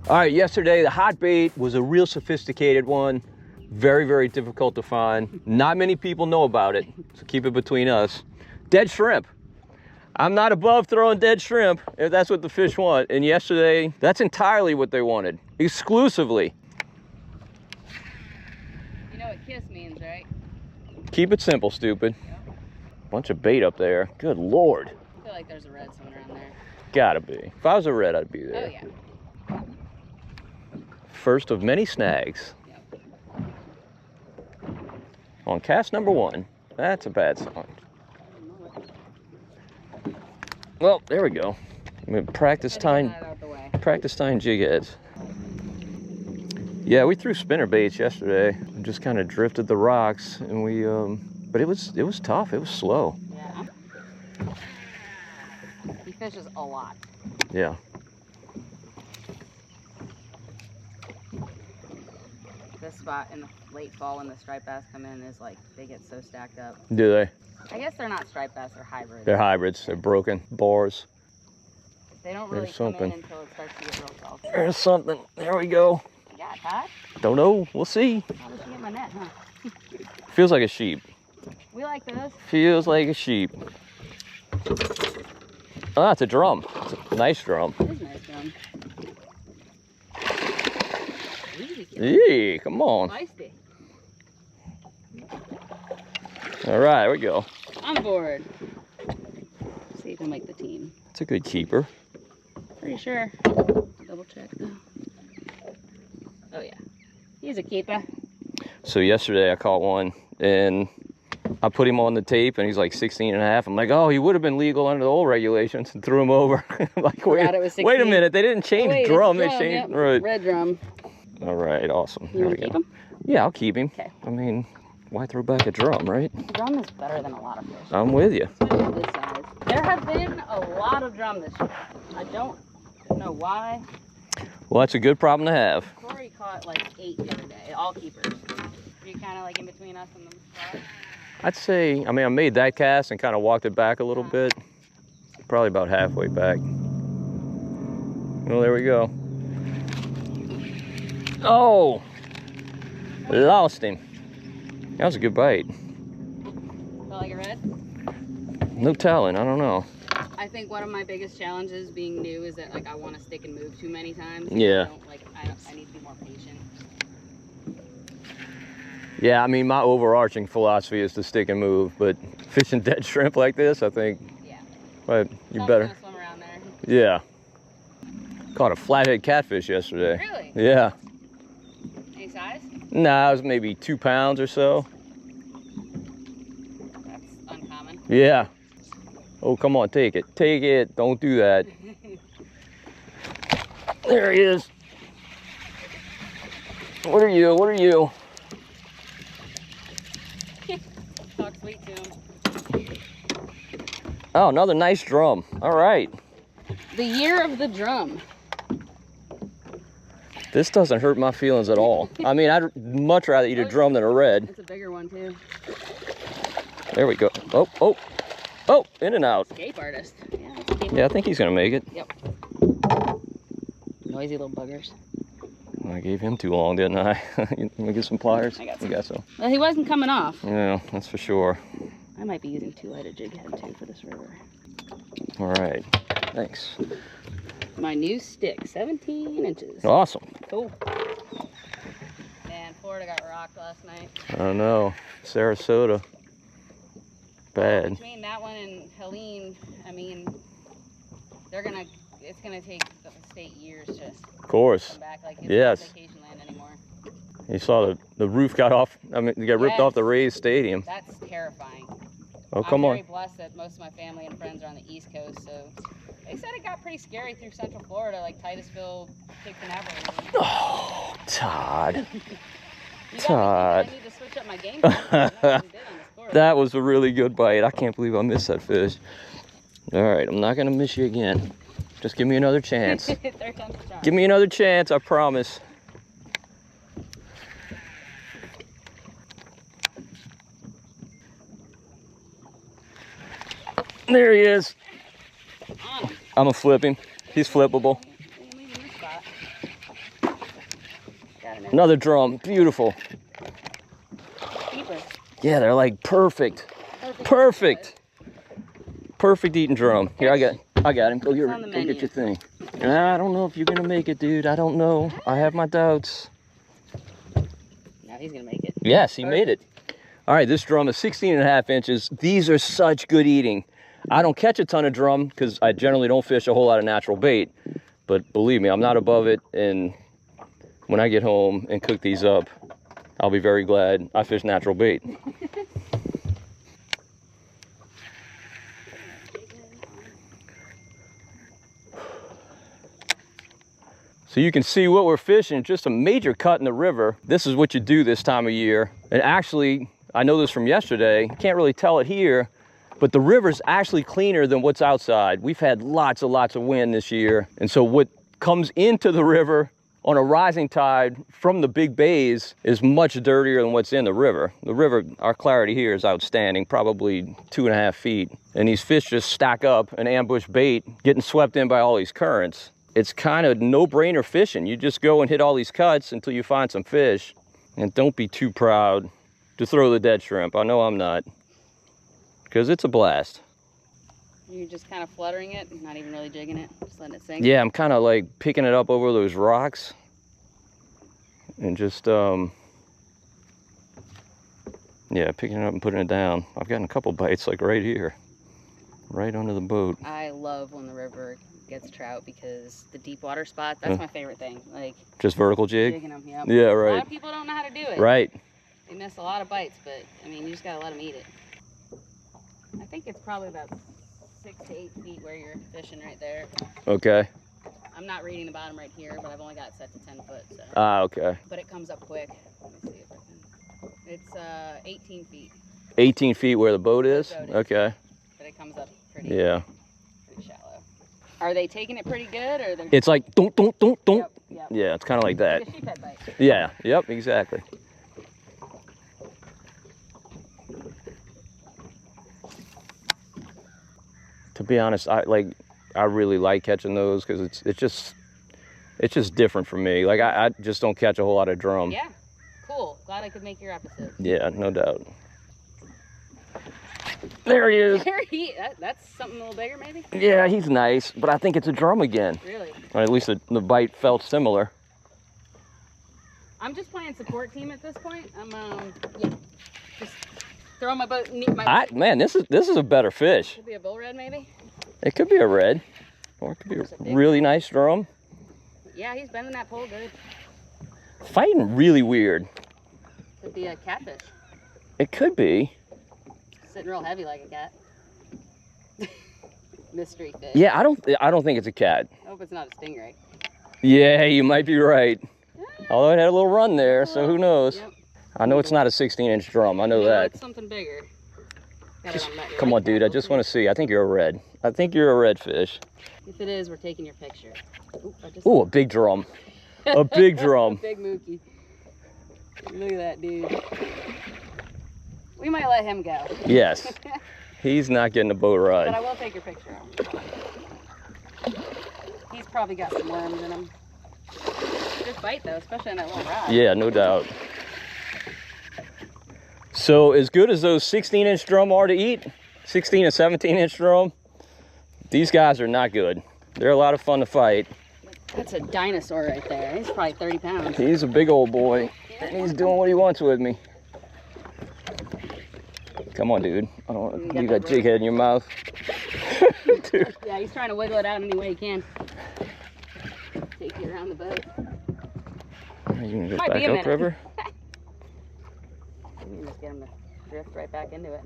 All right, yesterday the hot bait was a real sophisticated one. Very, very difficult to find. Not many people know about it, so keep it between us. Dead shrimp. I'm not above throwing dead shrimp if that's what the fish want. And yesterday, that's entirely what they wanted, exclusively. You know what kiss means, right? Keep it simple, stupid. Yep. Bunch of bait up there. Good Lord. I feel like there's a red somewhere around there. Gotta be. If I was a red, I'd be there. Oh, yeah. First of many snags. Yep. On cast number 1. That's a bad sign. Well, there we go. I mean, practice tying jig heads. Yeah, we threw spinner baits yesterday. And just kind of drifted the rocks, and we but it was tough. It was slow. Yeah. He fishes a lot. Yeah. This spot in the late fall when the striped bass come in is like they get so stacked up. Do they? I guess they're not striped bass, they're hybrids. They're hybrids. They're broken bars. They don't really come in until it starts to get real salty. There's something. There we go. Yeah, Todd? Don't know. We'll see. How did you get my net, huh? Feels like a sheep. We like those. Feels like a sheep. Oh, it's a drum. It's a nice drum. It is a nice drum. Hey, come on. Feisty. All right, here we go. On board. See if he'll make the team. It's a good keeper. Pretty sure. Double check though. Oh yeah, he's a keeper. So yesterday I caught one and I put him on the tape and he's like 16 and a half. I'm like, oh, he would have been legal under the old regulations, and threw him over. I'm like, wait a minute, they didn't change drum. They changed, yep. right. Red drum. All right, awesome. You want to keep him? Yeah, I'll keep him. Okay. I mean, why throw back a drum, right? The drum is better than a lot of fish. I'm with you. Especially this size. There have been a lot of drum this year. I don't know why. Well, that's a good problem to have. Corey caught like 8 the other day, all keepers. Are you kind of like in between us and the spot? I'd say, I mean, I made that cast and kind of walked it back a little bit. Probably about halfway back. Well, there we go. Oh! Lost him. That was a good bite. Felt like a red? No telling, I don't know. I think one of my biggest challenges being new is that like I want to stick and move too many times. Yeah. I need to be more patient. Yeah, I mean, my overarching philosophy is to stick and move, but fishing dead shrimp like this, I think, yeah. But you better. Swim around there. Yeah. Caught a flathead catfish yesterday. Really? Yeah. Any size? Nah, it was maybe 2 pounds or so. That's uncommon. Yeah. Oh, come on, take it. Take it. Don't do that. There he is. What are you? What are you? Talk sweet to him. Oh, another nice drum. All right. The year of the drum. This doesn't hurt my feelings at all. I mean, I'd much rather eat a drum than a red. It's a bigger one, too. There we go. Oh, oh. Oh, in and out. Escape artist. Yeah, I think he's going to make it. Yep. Noisy little buggers. I gave him too long, didn't I? Let me get some pliers. I got some. You got some. Well, he wasn't coming off. Yeah, that's for sure. I might be using too light a jig head, too, for this river. All right. Thanks. My new stick, 17 inches. Awesome. Cool. Man, Florida got rocked last night. I don't know. Sarasota. Bad. Between that one and Helene, I mean, it's gonna take the state years just Of course. come back. Like, it's yes. not vacation land anymore. You saw the roof got off. I mean, you got ripped off the Rays Stadium. That's terrifying. Oh, come on. I'm very blessed that most of my family and friends are on the East Coast, so they said it got pretty scary through Central Florida, like Titusville, Cape Canaveral. Oh, Todd. Todd. I need to switch up my game plan. That was a really good bite. I can't believe I missed that fish. All right, I'm not going to miss you again. Just give me another chance. Give me another chance, I promise. There he is. I'm going to flip him. He's flippable. got it. Another drum, beautiful. Keeper. Yeah, they're like perfect. Perfect. Perfect eating drum. Here, I got him. Go get your thing. I don't know if you're gonna make it, dude. I don't know. I have my doubts. No, he's gonna make it. Yes, he made it. All right, this drum is 16.5 inches. These are such good eating. I don't catch a ton of drum because I generally don't fish a whole lot of natural bait. But believe me, I'm not above it. And when I get home and cook these up, I'll be very glad I fish natural bait. So you can see what we're fishing, just a major cut in the river. This is what you do this time of year. And actually, I know this from yesterday, can't really tell it here, but the river's actually cleaner than what's outside. We've had lots of wind this year. And so what comes into the river on a rising tide from the big bays is much dirtier than what's in the river. The river, our clarity here is outstanding, probably 2.5 feet. And these fish just stack up and ambush bait, getting swept in by all these currents. It's kind of no-brainer fishing. You just go and hit all these cuts until you find some fish. And don't be too proud to throw the dead shrimp. I know I'm not, because it's a blast. You're just kind of fluttering it, not even really jigging it, just letting it sink. Yeah, I'm kind of like picking it up over those rocks and just, yeah, picking it up and putting it down. I've gotten a couple bites like right here, right under the boat. I love when the river gets trout because the deep water spot, that's my favorite thing. Like just vertical jig? Jigging them, yep. Yeah, right. A lot of people don't know how to do it. Right. They miss a lot of bites, but I mean, you just gotta let them eat it. I think it's probably about 6 to 8 feet where you're fishing right there. Okay. I'm not reading the bottom right here, but I've only got it set to 10 foot. So. Ah, okay. But it comes up quick. Let me see if I can. It's 18 feet. 18 feet where the boat is? Okay. But it comes up pretty, yeah. Pretty shallow. Are they taking it pretty good, or they're? It's like don't. Yep. Yeah, it's kind of like that. Like a sheephead bite. Yeah. Yep. Exactly. To be honest, I really like catching those because it's just different for me. Like I just don't catch a whole lot of drum. Yeah. Cool. Glad I could make your episode. Yeah, no doubt. There he is. That's something a little bigger, maybe? Yeah, he's nice, but I think it's a drum again. Really? Or at least the bite felt similar. I'm just playing support team at this point. I'm yeah, just throwing my boat. Man, this is a better fish. Could be a bull red, maybe. It could be a red, or it could be a really nice drum. Yeah, he's bending that pole good. Fighting really weird. Could be a catfish. It could be. Sitting real heavy like a cat. Mystery fish. Yeah, I don't think it's a cat. I hope it's not a stingray. Yeah, you might be right. Although it had a little run there, so who knows? Yep. I know it's not a 16-inch drum. I know that. It's something bigger. Come on, dude. I just want to see. I think you're a red. I think you're a red fish. If it is, we're taking your picture. Ooh, a big drum. A big drum. A big mookie. Look at that, dude. We might let him go. Yes. He's not getting a boat ride. But I will take your picture. He's probably got some worms in him. Good fight, though, especially on that little rod. Yeah, no doubt. So as good as those 16-inch drum are to eat, 16 and 17-inch drum, these guys are not good. They're a lot of fun to fight. That's a dinosaur right there. He's probably 30 pounds. He's a big old boy, and he's doing what he wants with me. Come on, dude. I don't want you got jig head in your mouth. Dude. Yeah, he's trying to wiggle it out any way he can. Take you around the boat. You can just back up, River. You can just get him to drift right back into it.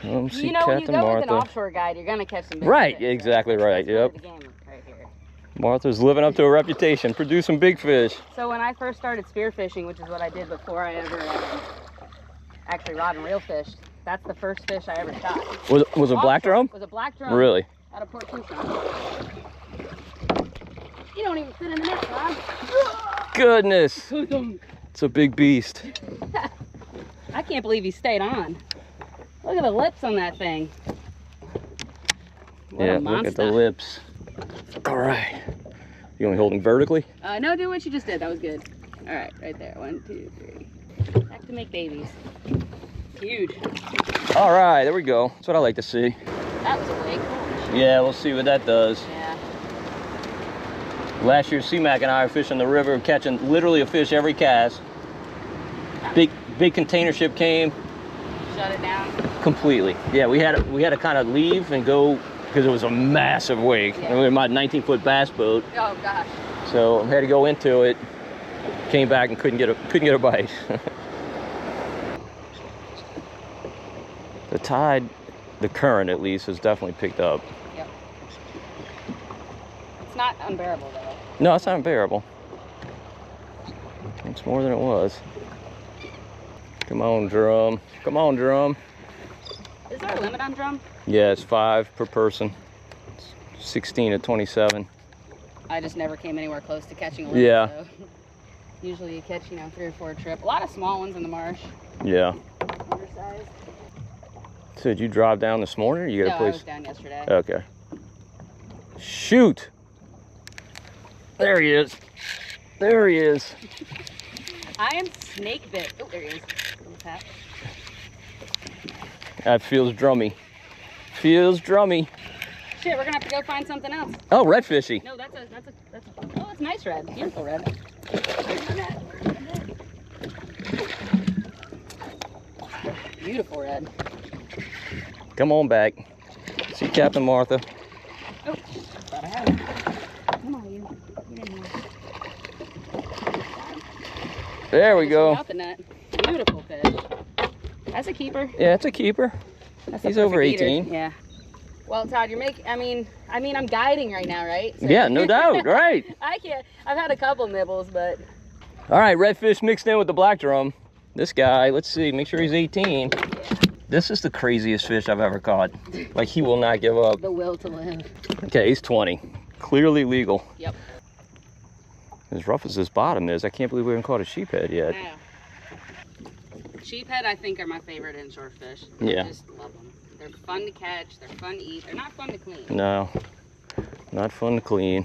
Come see you know, Captain when you go Martha. with an offshore guide, you're gonna catch some big right, fish, exactly right. Yep. The game right here. Martha's living up to her reputation, producing big fish. So when I first started spearfishing, which is what I did before I ever actually rod and reel fished, that's the first fish I ever shot. Was it black drum? Was a black drum. Really? Out of Port Tucson. You don't even fit in the net, Rob. Goodness. It's a big beast. I can't believe he stayed on. Look at the lips on that thing. What yeah, look at the lips. All right. You only holding vertically? No, do what you just did. That was good. All right, right there. 1, 2, 3. Back to make babies. Huge. All right, there we go. That's what I like to see. That was a wake. Yeah, we'll see what that does. Yeah. Last year, C-Mac and I were fishing the river, catching literally a fish every cast. Big container ship came. Shut it down. Completely. Yeah, we had to kind of leave and go because it was a massive wake. Yeah. And we were in my 19-foot bass boat. Oh gosh. So I had to go into it. Came back and couldn't get a bite. The tide, the current at least, has definitely picked up. Yep. It's not unbearable though. No, it's not unbearable. It's more than it was. Come on, drum. Come on, drum. Is there a limit on drum? Yeah, it's 5 per person. It's 16 to 27. I just never came anywhere close to catching a limit. Yeah. So. Usually you catch, 3 or 4 a trip. A lot of small ones in the marsh. Yeah. Undersized. So did you drive down this morning or you got a No, I place? was down yesterday. Okay. Shoot! There he is. There he is. I am snake bit. Oh, there he is. Little tap. That feels drummy. Feels drummy. Shit, we're gonna have to go find something else. Oh, redfishy. No, that's a, oh, it's nice red. Beautiful red. Beautiful red. Come on back. See Captain Martha. Oh, thought I had him. Come on, you. Get in here. There we go. Out the net. Beautiful fish. That's a keeper. Yeah, it's a keeper. That's He's a over perfect 18. eater. Yeah. Well, Todd, you're making. I mean, I'm guiding right now, right? So Yeah, no doubt. Right. I can't. I've had a couple nibbles, but. All right, redfish mixed in with the black drum. This guy, let's see, make sure he's 18. Yeah. This is the craziest fish I've ever caught. Like, he will not give up. The will to live. Okay, he's 20. Clearly legal. Yep. As rough as this bottom is, I can't believe we haven't caught a sheephead yet. Yeah. Sheephead, I think, are my favorite inshore fish. Yeah. I just love them. They're fun to catch. They're fun to eat. They're not fun to clean. No, not fun to clean.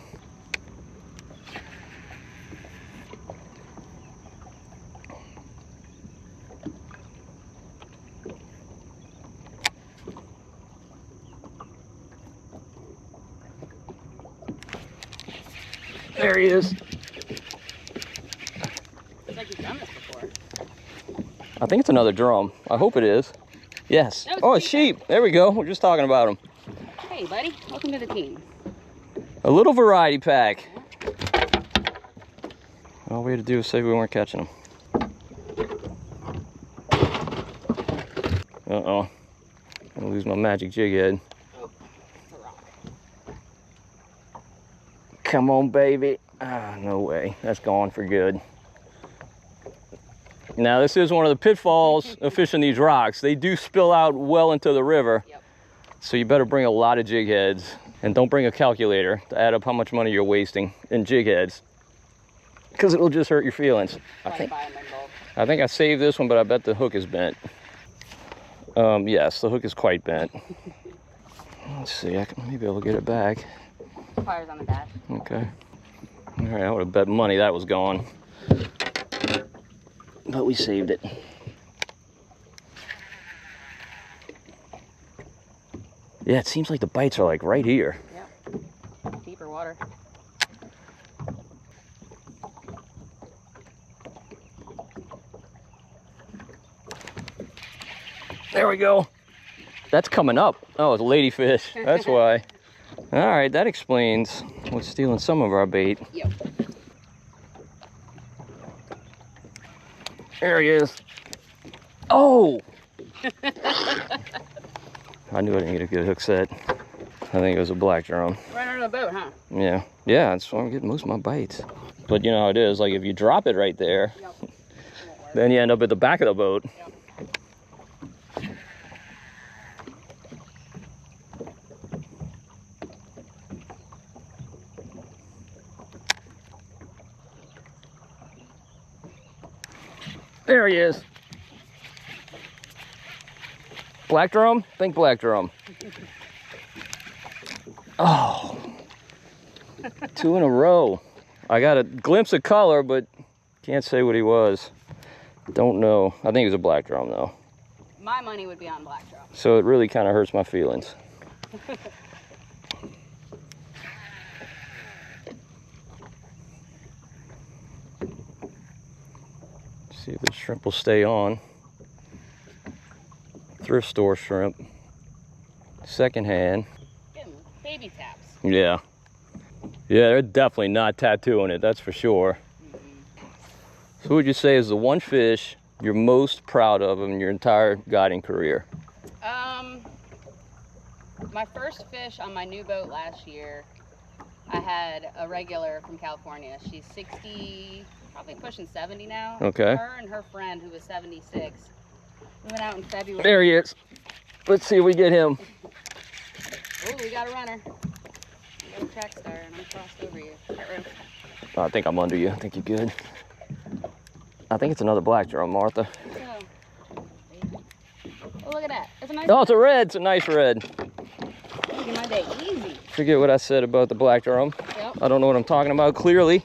There he is. It's like you've done this before. I think it's another drum. I hope it is. Yes. No, it's Oh, it's sheep. sheep. There we go. We're just talking about them. Hey, buddy. Welcome to the team. A little variety pack. All we had to do was say we weren't catching them. Uh-oh. I'm gonna lose my magic jig head. Oh, it's a rock. Come on, baby. Ah, no way. That's gone for good. Now, this is one of the pitfalls of fishing these rocks. They do spill out well into the river. Yep. So you better bring a lot of jig heads. And don't bring a calculator to add up how much money you're wasting in jig heads. Because it'll just hurt your feelings. I think I saved this one, but I bet the hook is bent. Yes, the hook is quite bent. Let's see, I can maybe I'll get it back. Pliers on the dash. Okay. All right, I would have bet money that was gone. But we saved it. Yeah, it seems like the bites are like right here. Yep. Deeper water. There we go. That's coming up. Oh, it's a ladyfish. That's why. All right, that explains what's stealing some of our bait. Yep. There he is. Oh! I knew I didn't get a good hook set. I think it was a black drum. Right under the boat, huh? Yeah. Yeah, that's why I'm getting most of my bites. But you know how it is, like if you drop it right there, Yep. then you end up at the back of the boat. Yep. There he is. Black drum? Think black drum. Oh. 2 in a row. I got a glimpse of color, but can't say what he was. Don't know. I think he was a black drum though. My money would be on black drum. So it really kind of hurts my feelings. See if the shrimp will stay on. Thrift store shrimp. Secondhand. Getting baby taps. Yeah. Yeah, they're definitely not tattooing it, that's for sure. So what would you say is the one fish you're most proud of in your entire guiding career? My first fish on my new boat last year, I had a regular from California. She's 60, probably pushing 70 now. Okay. Her and her friend, who was 76, we went out in February. There he is. Let's see if we get him. Oh, we got a runner. We got a track star, and I'm crossed over you. Oh, I think I'm under you. I think you're good. I think it's another black drum, Martha. So, oh, look at that. It's a nice. Oh, it's a red. It's a nice red. Making my day easy. Forget what I said about the black drum. Yep. I don't know what I'm talking about clearly.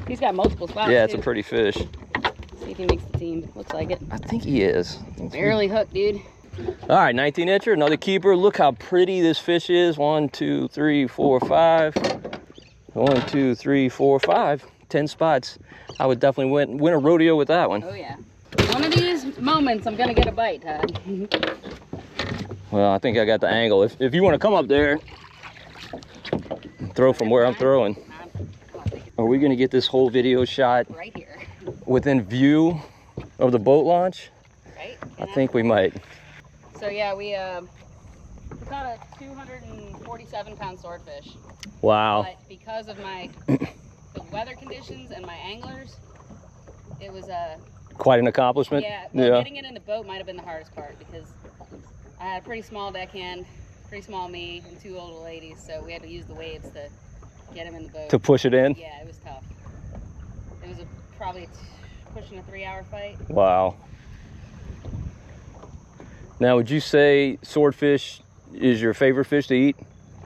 He's got multiple spots. Yeah, it's a too. pretty fish. See if he makes the team. Looks like it. I think he is. Barely hooked, dude. All right, 19 incher, another keeper. Look how pretty this fish is. 1, 2, 3, 4, 5. 1, 2, 3, 4, 5. 10 spots. I would definitely win a rodeo with that one. Oh yeah. One of these moments, I'm gonna get a bite, Todd. Well, I think I got the angle. If you want to come up there, throw from where I'm throwing. Are we gonna get this whole video shot Right here. within view of the boat launch? Right? I think we might. So yeah, we caught a 247-pound swordfish. Wow. But because of the weather conditions and my anglers, it was Quite an accomplishment. yeah. Well, getting it in the boat might have been the hardest part because I had a pretty small deckhand, pretty small me, and 2 older ladies, so we had to use the waves to get him in the boat. To push it in? Yeah, it was tough. It was probably pushing a 3-hour fight. Wow. Now, would you say swordfish is your favorite fish to eat?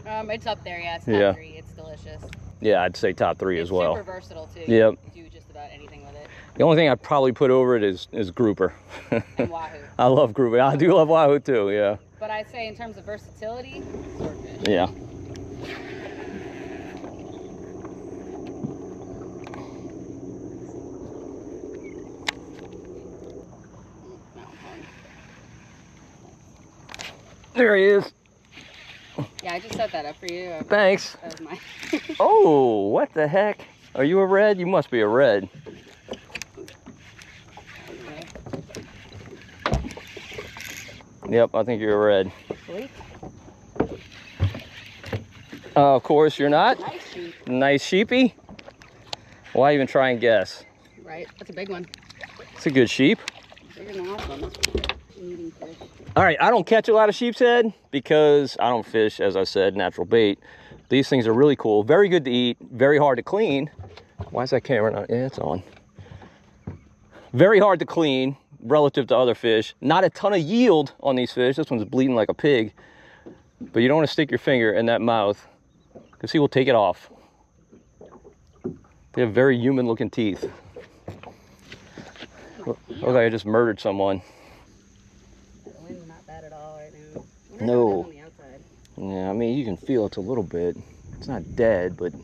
It's up there, yeah. It's top 3. It's delicious. Yeah, I'd say top 3 as well. Super versatile too. Yep. You can do just about anything with it. The only thing I'd probably put over it is grouper. And wahoo. I love grouper. I do love wahoo too, yeah. But I'd say in terms of versatility, swordfish. Yeah. There he is. Yeah, I just set that up for you. Thanks. That was my. Oh, what the heck? Are you a red? You must be a red. Yep, I think you're a red. Sweet. Of course you're not. Nice sheep. Nice sheepy. Why even try and guess? Right, that's a big one. It's a good sheep. Bigger than last one. Eating fish. All right, I don't catch a lot of sheep's head because I don't fish, as I said, natural bait. These things are really cool. Very good to eat, very hard to clean. Why is that camera not? Yeah, it's on. Very hard to clean relative to other fish. Not a ton of yield on these fish. This one's bleeding like a pig. But you don't want to stick your finger in that mouth because he will take it off. They have very human looking teeth. Look like I just murdered someone. The wind's not bad at all right now. No. On the outside. Yeah, I mean, you can feel it a little bit. It's not dead, but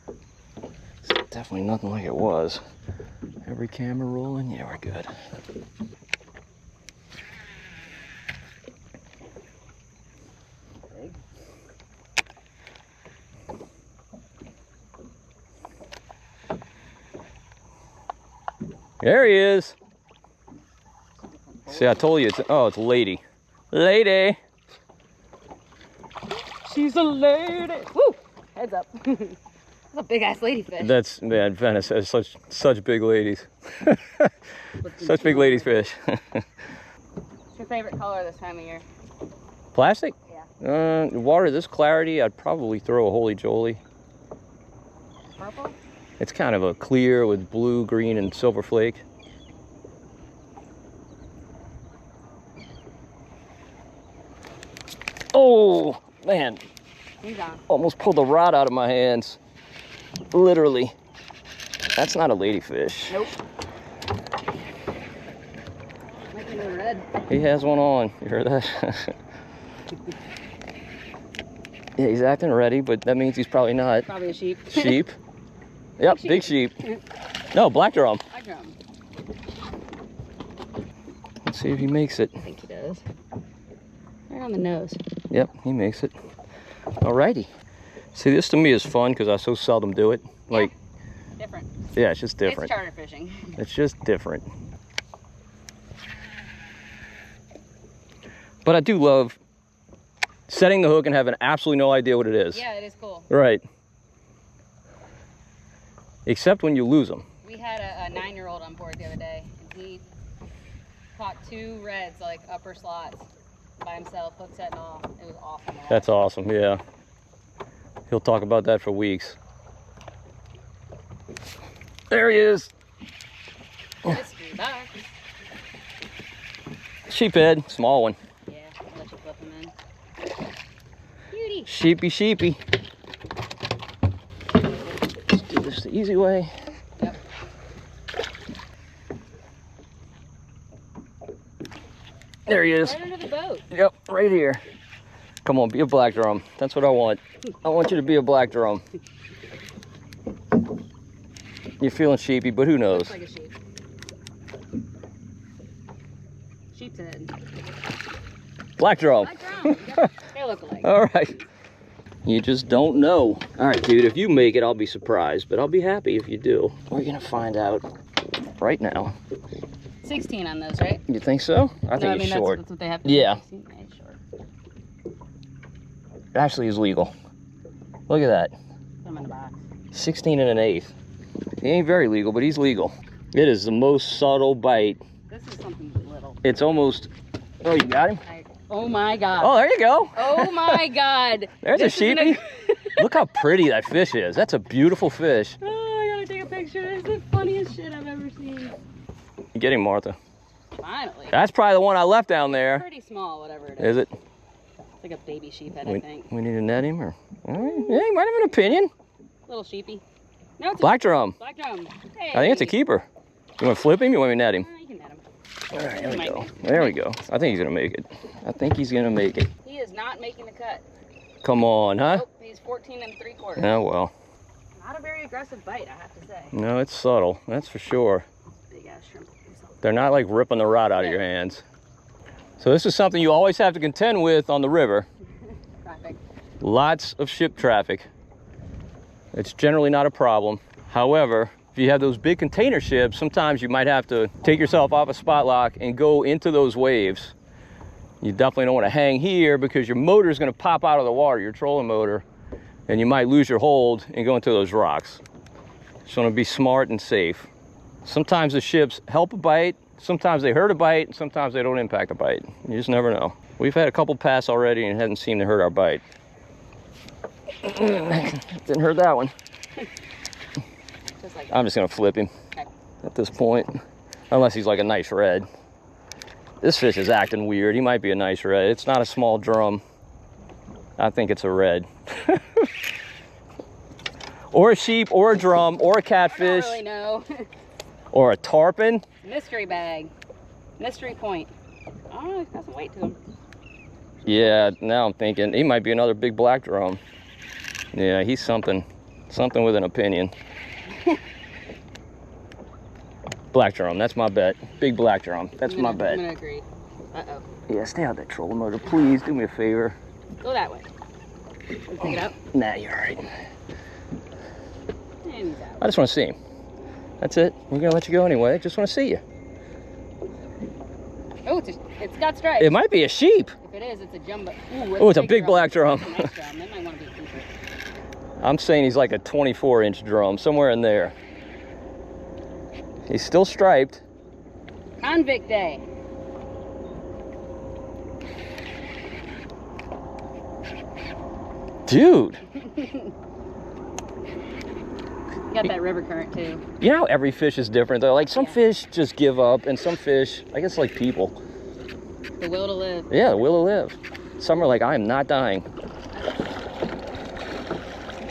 it's definitely nothing like it was. Every camera rolling? Yeah, we're good. There he is. See, I told you, it's a lady. Lady. She's a lady. Woo! Heads up. That's a big ass ladyfish. That's, man, Venice has such big ladies. Such big ladies fish. What's your favorite color this time of year? Plastic? Yeah. Water this clarity, I'd probably throw a Holy Jolly. Purple? It's kind of a clear with blue, green, and silver flake. Oh, man. He's on. Almost pulled the rod out of my hands. Literally. That's not a ladyfish. Nope. Might be another red. He has one on. You heard that? Yeah, he's acting ready, but that means he's probably not. Probably a sheep. Sheep. Yep, big sheep. No, black drum. Black drum. Let's see if he makes it. I think he does. Right on the nose. Yep, he makes it. Alrighty. See, this to me is fun because I so seldom do it. Like, different. yeah, it's just different. It's charter fishing. It's just different. But I do love setting the hook and having absolutely no idea what it is. Yeah, it is cool. Right. Except when you lose them. We had a 9-year-old on board the other day, and he caught 2 reds, like upper slots, by himself, hook set and all. It was awesome. That's awesome, yeah. He'll talk about that for weeks. There he is. Mystery box. Sheephead, small one. Yeah, I'll let you flip him in. Beauty. Sheepy, sheepy. Let's do this the easy way. Yep. There he is. Right under the boat. Yep, right here. Come on, be a black drum. That's what I want. I want you to be a black drum. You're feeling sheepy, but who knows? Looks like a sheep. Sheep's head. Black drum. Black drum. Yep. They look alike. All right. You just don't know. All right, dude, if you make it, I'll be surprised, but I'll be happy if you do. We're gonna find out right now. 16 on those, right? You think so? I think it's short. That's what they have to Yeah. do. 16? Yeah, it's short. It actually is legal. Look at that. Put them in the box. 16 and an eighth. He ain't very legal, but he's legal. It is the most subtle bite. This is something little. It's almost, oh, you got him? Oh my God. Oh, there you go. Oh my God. There's a sheepy. Look how pretty that fish is. That's a beautiful fish. Oh, I gotta take a picture. It's the funniest shit I've ever seen. Get him, Martha. Finally. That's probably the one I left down there. Pretty small, whatever it is. Is it? It's like a baby sheephead, I think. We need to net him, or? All right. Yeah, he might have an opinion. Little sheepy. No, it's Black drum. Black drum. Hey. I think it's a keeper. You want to flip him? You want me to net him? You can net him. All right, there we go. There we go. I think he's gonna make it. I think he's gonna make it. He is not making the cut. Come on, huh? Nope, he's 14 3/4. Oh well. Not a very aggressive bite, I have to say. No, it's subtle. That's for sure. Big ass shrimp. They're not like ripping the rod out of your hands. So this is something you always have to contend with on the river. Traffic. Lots of ship traffic. It's generally not a problem. However, if you have those big container ships, sometimes you might have to take yourself off a spot lock and go into those waves. You definitely don't want to hang here because your motor is going to pop out of the water, your trolling motor, and you might lose your hold and go into those rocks. Just want to be smart and safe. Sometimes the ships help a bite, sometimes they hurt a bite, and sometimes they don't impact a bite. You just never know. We've had a couple pass already and it hasn't seemed to hurt our bite. Didn't hurt that one. Just like I'm just gonna flip him at this point, unless he's like a nice red. This fish is acting weird. He might be a nice red. It's not a small drum. I think it's a red. Or a sheep, or a drum, or a catfish. I don't really know. Or a tarpon. Mystery bag. Mystery point. I don't know, he's got some weight to him. Yeah, now I'm thinking he might be another big black drum. Yeah, he's something with an opinion. Black drum, that's my bet. Big black drum, that's my bet. I'm gonna agree. Uh-oh. Yeah, stay out of that trolling motor, please. Do me a favor. Go that way. Pick it up. Nah, you're all right. And he's out. I just want to see him. That's it. We're gonna let you go anyway. Just want to see you. Oh, it's got stripes. It might be a sheep. If it is, it's a jumbo. Oh, it's a big black drum. That's a nice drum. That might want to be a keeper. I'm saying he's like a 24-inch drum, somewhere in there. He's still striped. Convict day. Dude. You got that river current too. You know how every fish is different though? Like some fish just give up, and some fish, I guess like people. The will to live. Yeah, the will to live. Some are like, I am not dying.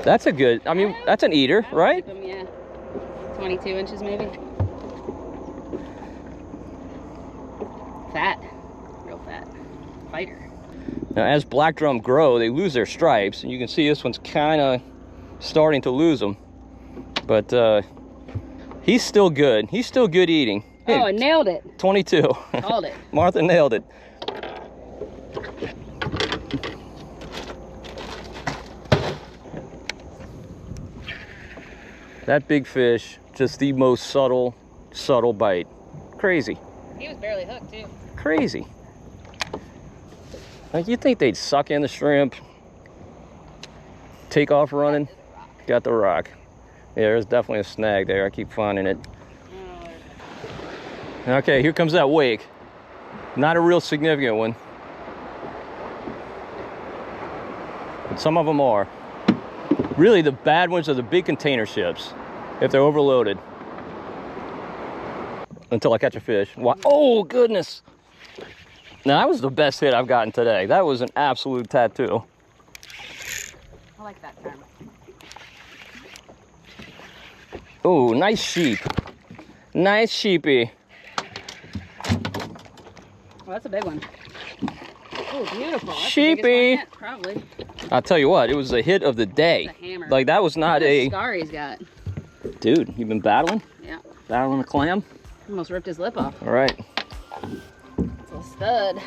That's a good, I mean, that's an eater, right? Keep 'em, yeah. 22 inches maybe. Fat. Real fat. Fighter. Now, as black drum grow, they lose their stripes, and you can see this one's kind of starting to lose them. But he's still good. He's still good eating. Hey, Oh, I nailed it. 22. Called it. Martha nailed it. That big fish, just the most subtle bite. Crazy. He was barely hooked too. Crazy. Like, you think they'd suck in the shrimp, take off running? Got the rock. Yeah, there's definitely a snag there. I keep finding it. Okay, here comes that wake. Not a real significant one. But some of them are. Really, the bad ones are the big container ships, if they're overloaded. Until I catch a fish. Wow. Oh, goodness. Now, that was the best hit I've gotten today. That was an absolute tattoo. I like that term. Oh, nice sheep. Nice sheepy. Well, that's a big one. Oh, beautiful. That's Sheepy. the biggest one yet, probably. I'll tell you what, it was the hit of the day. It's a hammer. Like, that was not a... scar he's got. Dude, you been battling? Yeah. Battling a clam? Almost ripped his lip off. All right. It's a stud.